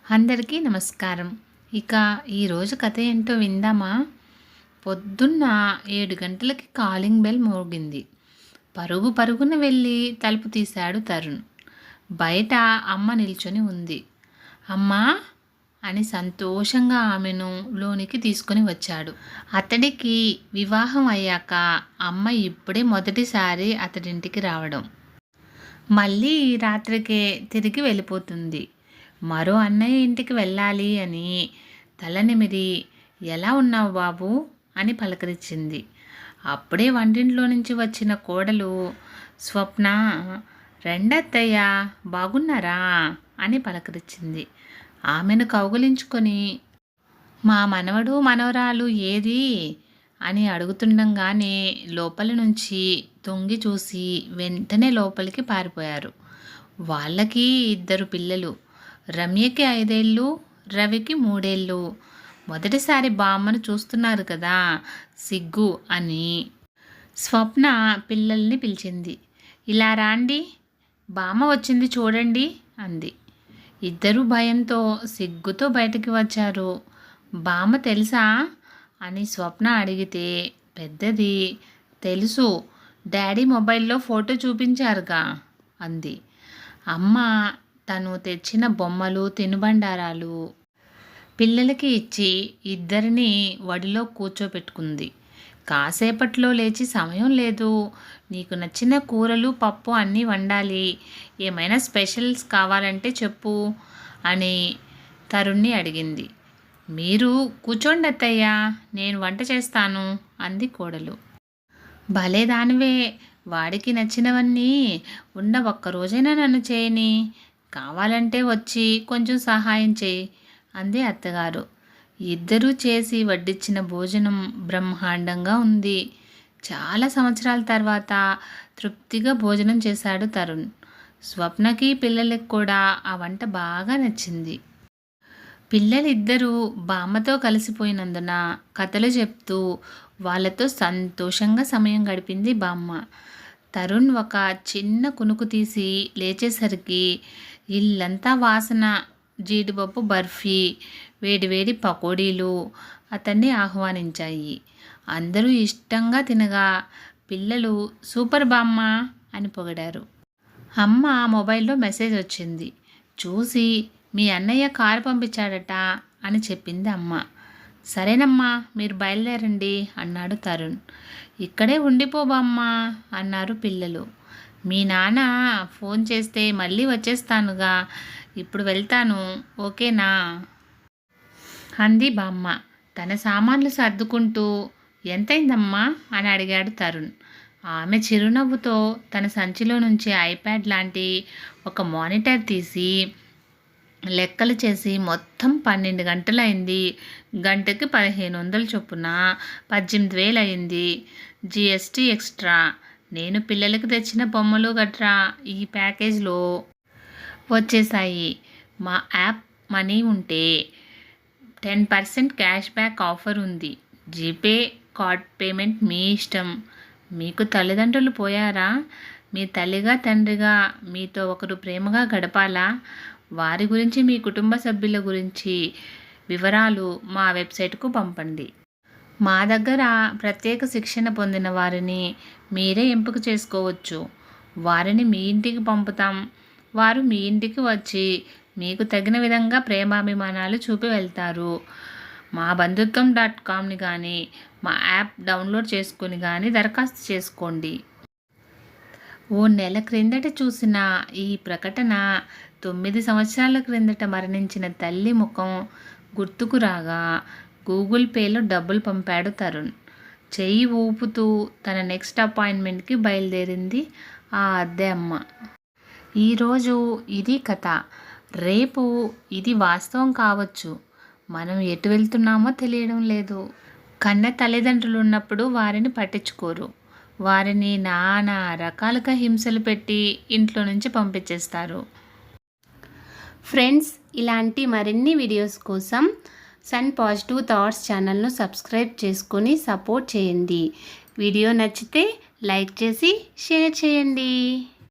అందరికీ నమస్కారం. ఇక ఈరోజు కథ ఏంటో విందామా? పొద్దున్న 7 గంటలకి కాలింగ్ బెల్ మోగింది. పరుగు పరుగున వెళ్ళి తలుపు తీశాడు తరుణ్. బయట అమ్మ నిల్చొని ఉంది. అమ్మా అని సంతోషంగా ఆమెను లోనికి తీసుకొని వచ్చాడు. అతడికి వివాహం అయ్యాక అమ్మ ఇప్పుడే మొదటిసారి అతడింటికి రావడం. మళ్ళీ రాత్రికే తిరిగి వెళ్ళిపోతుంది. మరో అన్నయ్య ఇంటికి వెళ్ళాలి అని తలనిమిరి, ఎలా ఉన్నావు బాబు అని పలకరించింది. అప్పుడే వంటింట్లో నుంచి వచ్చిన కోడలు స్వప్న, రెండత్తయ్య బాగున్నారా అని పలకరించింది. ఆమెను కౌగిలించుకొని, మా మనవడు మనవరాలు ఏది అని అడుగుతుండగానే లోపల నుంచి తొంగి చూసి వెంటనే లోపలికి పారిపోయారు. వాళ్ళకి 2 పిల్లలు. రమ్యకి 5 ఏళ్ళు, రవికి 3 ఏళ్ళు. మొదటిసారి బామ్మను చూస్తున్నారు కదా, సిగ్గు అని స్వప్న పిల్లల్ని పిలిచింది. ఇలా రాండి, బామ్మ వచ్చింది చూడండి అంది. ఇద్దరూ భయంతో సిగ్గుతో బయటికి వచ్చారు. బామ్మ తెలుసా అని స్వప్న అడిగితే, పెద్దది తెలుసు, డాడీ మొబైల్లో ఫోటో చూపించారుగా అంది. అమ్మ తను తెచ్చిన బొమ్మలు, తినుబండారాలు పిల్లలకి ఇచ్చి ఇద్దరిని వడిలో కూర్చోపెట్టుకుంది. కాసేపట్లో లేచి, సమయం లేదు, నీకు నచ్చిన కూరలు, పప్పు అన్నీ వండాలి, ఏమైనా స్పెషల్స్ కావాలంటే చెప్పు అని తరుణ్ణి అడిగింది. మీరు కూర్చోండి అత్తయ్య, నేను వంట చేస్తాను అంది కోడలు. భలే దానివే, వాడికి నచ్చినవన్నీ ఉన్న ఒక్కరోజైనా నన్ను చేయని, కావాలంటే వచ్చి కొంచెం సహాయం చేయి అంది అత్తగారు. ఇద్దరూ చేసి వడ్డించిన భోజనం బ్రహ్మాండంగా ఉంది. చాలా సంవత్సరాల తర్వాత తృప్తిగా భోజనం చేశాడు తరుణ్. స్వప్నకి పిల్లలకి కూడా ఆ వంట బాగా నచ్చింది. పిల్లలిద్దరూ బామ్మతో కలిసిపోయినందున కథలు చెప్తూ వాళ్ళతో సంతోషంగా సమయం గడిపింది బామ్మ. తరుణ్ ఒక చిన్న కునుకు తీసి లేచేసరికి ఇల్లంతా వాసన. జీడిపప్పు బర్ఫీ, వేడివేడి పకోడీలు అతన్ని ఆహ్వానించాయి. అందరూ ఇష్టంగా తినగా పిల్లలు సూపర్ బామ్మ అని పొగిడారు. అమ్మ మొబైల్లో మెసేజ్ వచ్చింది. చూసి, మీ అన్నయ్య కారు పంపించాడట అని చెప్పింది అమ్మ. సరేనమ్మా, మీరు బయలుదేరండి అన్నాడు తరుణ్. ఇక్కడే ఉండిపోబామ్మా అన్నారు పిల్లలు. మీ నాన్న ఫోన్ చేస్తే మళ్ళీ వచ్చేస్తానుగా, ఇప్పుడు వెళ్తాను, ఓకేనా అంది బామ్మ తన సామాన్లు సర్దుకుంటూ. ఎంతైందమ్మా అని అడిగాడు తరుణ్. ఆమె చిరునవ్వుతో తన సంచిలో నుంచి ఐప్యాడ్ లాంటి ఒక మానిటర్ తీసి లెక్కలు చేసి, మొత్తం 12 గంటలైంది, గంటకి 1500 చొప్పున 18,000 అయింది, GST ఎక్స్ట్రా. నేను పిల్లలకి తెచ్చిన బొమ్మలు గట్రా ఈ ప్యాకేజ్లో వచ్చేసాయి. మా యాప్ మనీ ఉంటే 10% క్యాష్ బ్యాక్ ఆఫర్ ఉంది. జీపే, కార్డ్ పేమెంట్ మీ ఇష్టం. మీకు తల్లిదండ్రులు పోయారా? మీ తల్లిగా తండ్రిగా మీతో ఒకరు ప్రేమగా గడపాలా? వారి గురించి, మీ కుటుంబ సభ్యుల గురించి వివరాలు మా వెబ్సైట్కు పంపండి. మా దగ్గర ప్రత్యేక శిక్షణ పొందిన వారిని మీరే ఎంపిక చేసుకోవచ్చు. వారిని మీ ఇంటికి పంపుతాం. వారు మీ ఇంటికి వచ్చి మీకు తగిన విధంగా ప్రేమాభిమానాలు చూపి వెళ్తారు. మా బంధుత్వం.comని కానీ, మా యాప్ డౌన్లోడ్ చేసుకుని కానీ దరఖాస్తు చేసుకోండి. ఓ నెల క్రిందట చూసిన ఈ ప్రకటన 9 సంవత్సరాల క్రిందట మరణించిన తల్లి ముఖం గుర్తుకు రాగా గూగుల్ పేలో డబ్బులు పంపాడు తరుణ్. చెయ్యి ఊపుతూ తన నెక్స్ట్ అపాయింట్మెంట్కి బయలుదేరింది ఆ అద్దె అమ్మ. ఈరోజు ఇది కథ, రేపు ఇది వాస్తవం కావచ్చు. మనం ఎటు వెళ్తున్నామో తెలియడం లేదు. కన్న తల్లిదండ్రులు ఉన్నప్పుడు వారిని పట్టించుకోరు. వారిని నానా రకాలుగా హింసలు పెట్టి ఇంట్లో నుంచి పంపించేస్తారు. ఫ్రెండ్స్, ఇలాంటి మరిన్ని వీడియోస్ కోసం సన్ పాజిటివ్ థాట్స్ ఛానల్ను సబ్స్క్రైబ్ చేసుకొని సపోర్ట్ చేయండి. వీడియో నచ్చితే లైక్ చేసి షేర్ చేయండి.